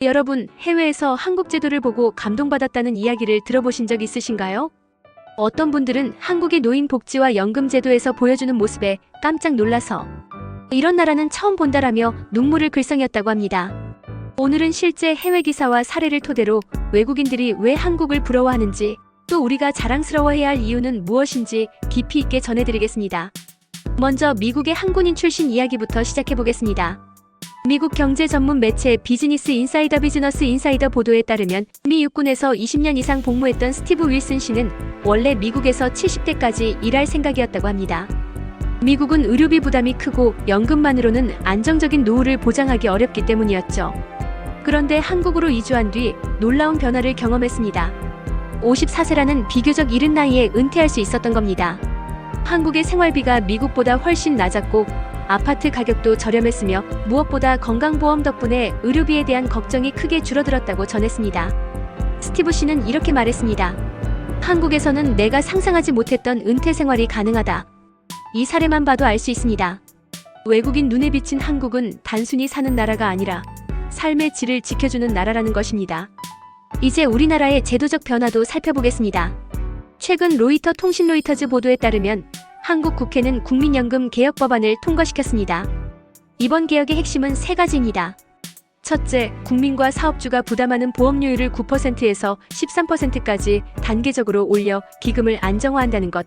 여러분, 해외에서 한국 제도를 보고 감동받았다는 이야기를 들어보신 적 있으신가요? 어떤 분들은 한국의 노인 복지와 연금 제도에서 보여주는 모습에 깜짝 놀라서 이런 나라는 처음 본다라며 눈물을 글썽였다고 합니다. 오늘은 실제 해외 기사와 사례를 토대로 외국인들이 왜 한국을 부러워하는지, 또 우리가 자랑스러워해야 할 이유는 무엇인지 깊이 있게 전해드리겠습니다. 먼저 미국의 한군인 출신 이야기부터 시작해보겠습니다. 미국 경제 전문 매체 비즈니스 인사이더 보도에 따르면 미 육군에서 20년 이상 복무했던 스티브 윌슨 씨는 원래 미국에서 70대까지 일할 생각이었다고 합니다. 미국은 의료비 부담이 크고 연금만으로는 안정적인 노후를 보장하기 어렵기 때문이었죠. 그런데 한국으로 이주한 뒤 놀라운 변화를 경험했습니다. 54세라는 비교적 이른 나이에 은퇴할 수 있었던 겁니다. 한국의 생활비가 미국보다 훨씬 낮았고 아파트 가격도 저렴했으며 무엇보다 건강보험 덕분에 의료비에 대한 걱정이 크게 줄어들었다고 전했습니다. 스티브 씨는 이렇게 말했습니다. 한국에서는 내가 상상하지 못했던 은퇴 생활이 가능하다. 이 사례만 봐도 알 수 있습니다. 외국인 눈에 비친 한국은 단순히 사는 나라가 아니라 삶의 질을 지켜주는 나라라는 것입니다. 이제 우리나라의 제도적 변화도 살펴보겠습니다. 최근 로이터즈 보도에 따르면 한국 국회는 국민연금 개혁 법안을 통과시켰습니다. 이번 개혁의 핵심은 3가지입니다. 첫째, 국민과 사업주가 부담하는 보험료율을 9%에서 13%까지 단계적으로 올려 기금을 안정화한다는 것.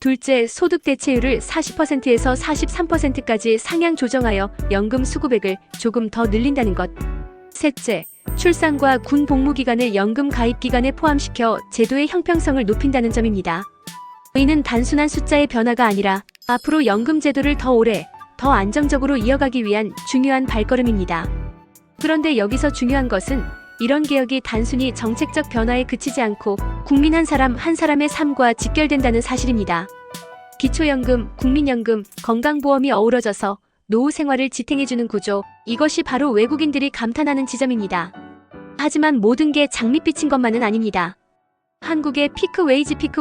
둘째, 소득 대체율을 40%에서 43%까지 상향 조정하여 연금 수급액을 조금 더 늘린다는 것. 셋째, 출산과 군 복무 기간을 연금 가입 기간에 포함시켜 제도의 형평성을 높인다는 점입니다. 이는 단순한 숫자의 변화가 아니라 앞으로 연금 제도를 더 오래, 더 안정적으로 이어가기 위한 중요한 발걸음입니다. 그런데 여기서 중요한 것은 이런 개혁이 단순히 정책적 변화에 그치지 않고 국민 한 사람 한 사람의 삶과 직결된다는 사실입니다. 기초연금, 국민연금, 건강보험이 어우러져서 노후 생활을 지탱해주는 구조, 이것이 바로 외국인들이 감탄하는 지점입니다. 하지만 모든 게 장밋빛인 것만은 아닙니다. 한국의 피크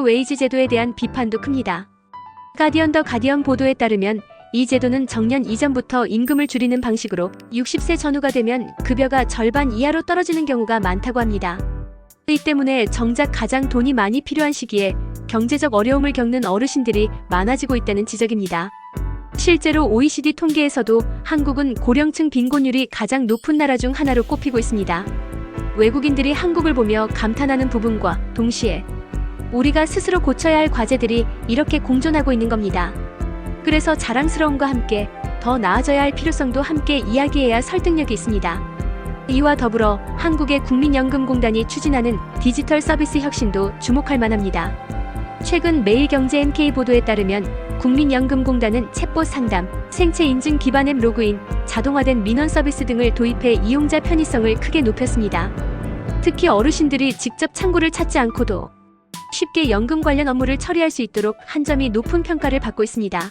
웨이지 제도에 대한 비판도 큽니다. 더 가디언 보도에 따르면 이 제도는 정년 이전부터 임금을 줄이는 방식으로 60세 전후가 되면 급여가 절반 이하로 떨어지는 경우가 많다고 합니다. 이 때문에 정작 가장 돈이 많이 필요한 시기에 경제적 어려움을 겪는 어르신들이 많아지고 있다는 지적입니다. 실제로 OECD 통계에서도 한국은 고령층 빈곤율이 가장 높은 나라 중 하나로 꼽히고 있습니다. 외국인들이 한국을 보며 감탄하는 부분과 동시에 우리가 스스로 고쳐야 할 과제들이 이렇게 공존하고 있는 겁니다. 그래서 자랑스러움과 함께 더 나아져야 할 필요성도 함께 이야기해야 설득력이 있습니다. 이와 더불어 한국의 국민연금공단이 추진하는 디지털 서비스 혁신도 주목할 만합니다. 최근 매일경제 NK 보도에 따르면 국민연금공단은 챗봇 상담, 생체 인증 기반 앱 로그인, 자동화된 민원 서비스 등을 도입해 이용자 편의성을 크게 높였습니다. 특히 어르신들이 직접 창구를 찾지 않고도 쉽게 연금 관련 업무를 처리할 수 있도록 한 점이 높은 평가를 받고 있습니다.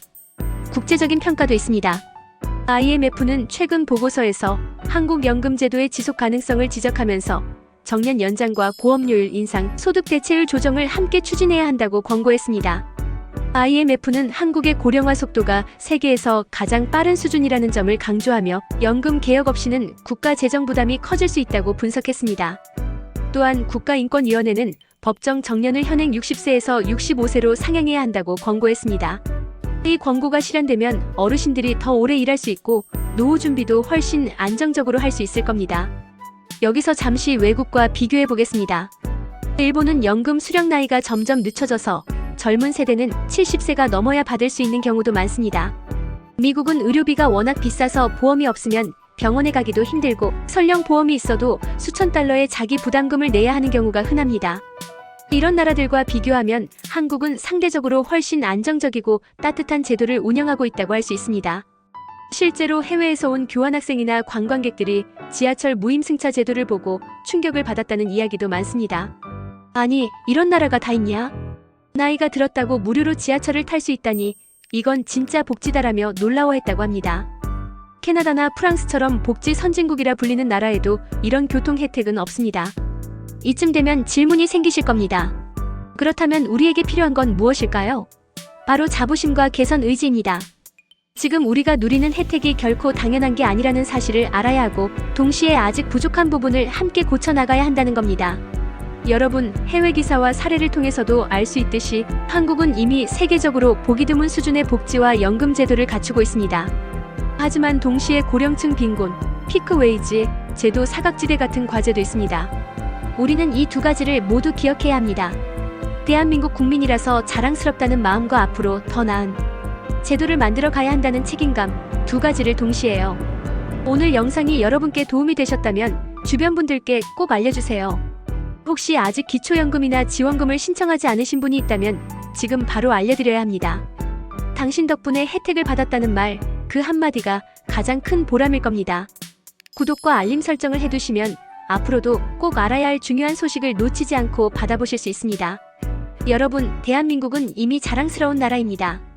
국제적인 평가도 있습니다. IMF는 최근 보고서에서 한국 연금 제도의 지속 가능성을 지적하면서 정년 연장과 보험료율 인상, 소득 대체율 조정을 함께 추진해야 한다고 권고했습니다. IMF는 한국의 고령화 속도가 세계에서 가장 빠른 수준이라는 점을 강조하며 연금 개혁 없이는 국가 재정 부담이 커질 수 있다고 분석했습니다. 또한 국가인권위원회는 법정 정년을 현행 60세에서 65세로 상향해야 한다고 권고했습니다. 이 권고가 실현되면 어르신들이 더 오래 일할 수 있고 노후 준비도 훨씬 안정적으로 할 수 있을 겁니다. 여기서 잠시 외국과 비교해 보겠습니다. 일본은 연금 수령 나이가 점점 늦춰져서 젊은 세대는 70세가 넘어야 받을 수 있는 경우도 많습니다. 미국은 의료비가 워낙 비싸서 보험이 없으면 병원에 가기도 힘들고 설령 보험이 있어도 수천 달러의 자기 부담금을 내야 하는 경우가 흔합니다. 이런 나라들과 비교하면 한국은 상대적으로 훨씬 안정적이고 따뜻한 제도를 운영하고 있다고 할 수 있습니다. 실제로 해외에서 온 교환학생이나 관광객들이 지하철 무임승차 제도를 보고 충격을 받았다는 이야기도 많습니다. 아니, 이런 나라가 다 있냐? 나이가 들었다고 무료로 지하철을 탈 수 있다니 이건 진짜 복지다라며 놀라워했다고 합니다. 캐나다나 프랑스처럼 복지 선진국이라 불리는 나라에도 이런 교통 혜택은 없습니다. 이쯤 되면 질문이 생기실 겁니다. 그렇다면 우리에게 필요한 건 무엇일까요? 바로 자부심과 개선 의지입니다. 지금 우리가 누리는 혜택이 결코 당연한 게 아니라는 사실을 알아야 하고 동시에 아직 부족한 부분을 함께 고쳐나가야 한다는 겁니다. 여러분, 해외 기사와 사례를 통해서도 알 수 있듯이 한국은 이미 세계적으로 보기 드문 수준의 복지와 연금 제도를 갖추고 있습니다. 하지만 동시에 고령층 빈곤, 피크 웨이지, 제도 사각지대 같은 과제도 있습니다. 우리는 이 두 가지를 모두 기억해야 합니다. 대한민국 국민이라서 자랑스럽다는 마음과 앞으로 더 나은 제도를 만들어 가야 한다는 책임감, 두 가지를 동시에요. 오늘 영상이 여러분께 도움이 되셨다면 주변 분들께 꼭 알려주세요. 혹시 아직 기초연금이나 지원금을 신청하지 않으신 분이 있다면 지금 바로 알려드려야 합니다. 당신 덕분에 혜택을 받았다는 말, 그 한마디가 가장 큰 보람일 겁니다. 구독과 알림 설정을 해두시면 앞으로도 꼭 알아야 할 중요한 소식을 놓치지 않고 받아보실 수 있습니다. 여러분, 대한민국은 이미 자랑스러운 나라입니다.